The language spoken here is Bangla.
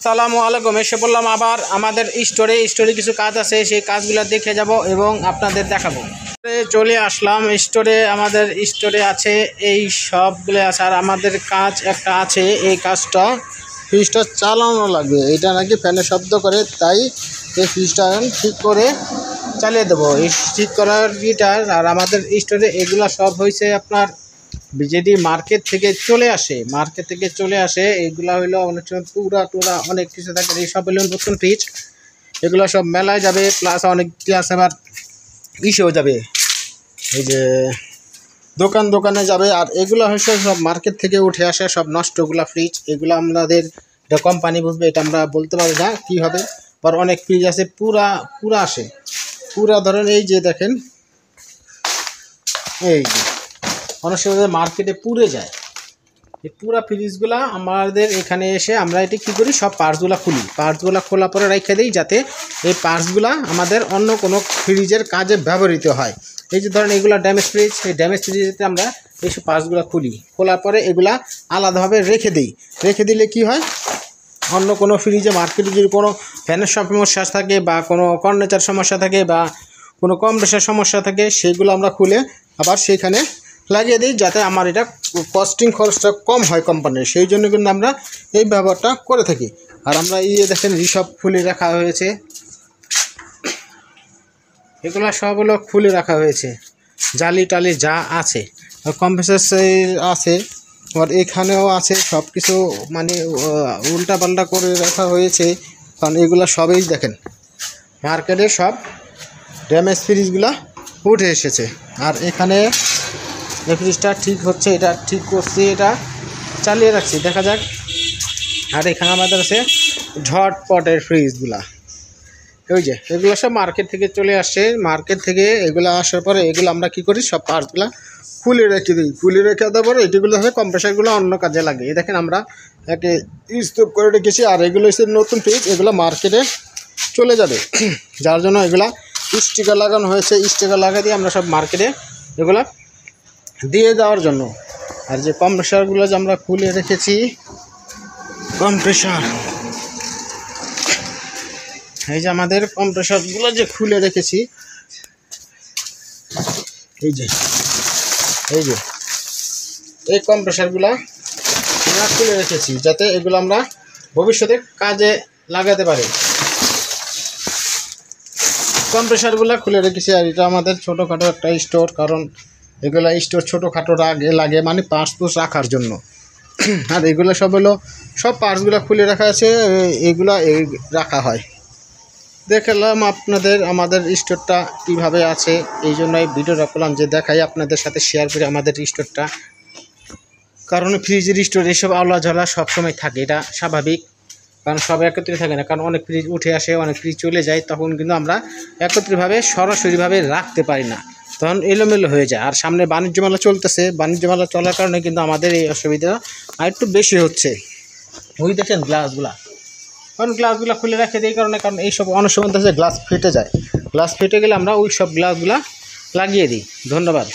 আসসালামু আলাইকুম। এসে বললাম আবার আমাদের স্টোরে কিছু কাজ আছে, সেই কাজগুলো দেখে যাব এবং আপনাদের দেখাবো। চলে আসলাম স্টোরে। আমাদের স্টোরে আছে এই সবগুলো আছে, আর আমাদের কাজ একটা আছে। এই কাজটা ফ্রিজটা চালানো লাগবে, এটা নাকি ফ্যানের শব্দ করে, তাই এই ফ্রিজটা ঠিক করে চালিয়ে দেবো। এই ঠিক করার গিটার আর আমাদের স্টোরে এগুলো সব হয়েছে আপনার যেটি মার্কেট থেকে চলে আসে। এগুলা হইলো অনেক সময় পুরা অনেক কিছু থাকে। এই সব হইল নতুন ফ্রিজ, এগুলো সব মেলায় যাবে, প্লাস অনেক ক্লাস আবার ইসেও যাবে, এই যে দোকানে যাবে। আর এগুলো হচ্ছে সব মার্কেট থেকে উঠে আসে, সব নষ্টগুলা ফ্রিজ। এগুলো আমাদের এটা কোম্পানি বুঝবে, এটা আমরা বলতে পারি না কী হবে। আর অনেক ফ্রিজ আছে পুরা আসে, ধরেন এই যে দেখেন, এই যে অনেক সময় মার্কেটে পুড়ে যায়। এই পুরা ফ্রিজগুলা আমাদের এখানে এসে আমরা এটি কী করি, সব পার্টসগুলো খোলা পরে রেখে দিই, যাতে এই পার্টসগুলা আমাদের অন্য কোনো ফ্রিজের কাজে ব্যবহৃত হয়। এই যে ধরেন এগুলা ড্যামেজ ফ্রিজ, এই ড্যামেজ ফ্রিজেতে আমরা এইসব পার্টসগুলো খোলার পরে এগুলা আলাদাভাবে রেখে দিলে কি হয়, অন্য কোনো ফ্রিজে মার্কেটে যদি কোনো ফ্যানের সমস্যা থাকে বা কোনো কর্নেচার সমস্যা থাকে বা কোনো কম্প্রেসার সমস্যা থাকে, সেগুলো আমরা খুলে আবার সেইখানে লাগিয়ে দিই, যাতে আমার এটা খরচটা কম হয় কোম্পানির। সেই জন্য কিন্তু আমরা এই ব্যবহারটা করে থাকি। আর আমরা দেখেন রিসব খুলে রাখা হয়েছে, এগুলো সবগুলো খুলে রাখা হয়েছে, জালি টালি যা আছে, কম্প্রেসার আছে, আর এখানেও আছে, সব কিছু মানে উল্টা পাল্টা করে রাখা হয়েছে। কারণ এগুলো সবই দেখেন মার্কেটে সব ড্যামেজ ফ্রিজগুলো উঠে এসেছে। আর এখানে এই ফ্রিজটা ঠিক হচ্ছে, এটা ঠিক করছি, এটা চালিয়ে রাখছি, দেখা যাক। আর এখানে আমাদের আছে ঝটপটের ফ্রিজগুলা, ওই যে এগুলো সব মার্কেট থেকে চলে আসছে। মার্কেট থেকে এগুলো আসার পরে এগুলো আমরা কী করি, সব পার্টসগুলো খুলে রেখে দিই। দেওয়ার পরে এটিগুলো হয়ে কম্প্রেসারগুলো অন্য কাজে লাগে। এই দেখেন আমরা একে স্টোভ করে রেখেছি। আর এগুলো হচ্ছে নতুন ফ্রিজ, এগুলো মার্কেটে চলে যাবে, যার জন্য এগুলা স্টিকার লাগানো হয়েছে। স্টিকার লাগিয়ে দিয়ে আমরা সব মার্কেটে এগুলা দিয়ে দেওয়ার জন্য। আর যে কম্প্রেসারগুলো যে আমরা খুলে রেখেছি, এই যে আমাদের কম্প্রেসারগুলো যে খুলে রেখেছি, এই কম্প্রেসারগুলো আমরা খুলে রেখেছি, যাতে এগুলো আমরা ভবিষ্যতে কাজে লাগাতে পারি। কম্প্রেসারগুলো খুলে রেখেছি। আর এটা আমাদের ছোটোখাটো একটা স্টোর, কারণ এগুলো স্টোর ছোটোখাটো লাগে মানে পার্টস রাখার জন্য। আর এগুলো সব হলো সব পার্টসগুলো খুলে রাখা আছে, এগুলো রাখা হয়। দেখালাম আপনাদের আমাদের স্টোরটা কীভাবে আছে, এই জন্য এই ভিডিওটা করলাম, যে দেখাই আপনাদের সাথে শেয়ার করি আমাদের স্টোরটা। কারণ ফ্রিজের স্টোর এসব আওলা ঝালা সবসময় থাকে, এটা স্বাভাবিক। কারণ সব একত্রে থাকে না, কারণ অনেক ফ্রিজ উঠে আসে, অনেক ফ্রিজ চলে যায়, তখন কিন্তু আমরা একত্রিতভাবে সরাসরিভাবে রাখতে পারি না, তখন এলোমেলো হয়ে যায়। আর সামনে বাণিজ্য মেলা চলতেছে, বাণিজ্য মেলা চলার কারণে কিন্তু আমাদের এই অসুবিধা আর একটু বেশি হচ্ছে। ওই দেখেন গ্লাসগুলা, কারণ গ্লাসগুলো খুলে রেখে দিই, কারণ এইসব অনেক সময় গ্লাস ফেটে যায়। গ্লাস ফেটে গেলে আমরা ওই সব গ্লাসগুলা লাগিয়ে দিই। ধন্যবাদ।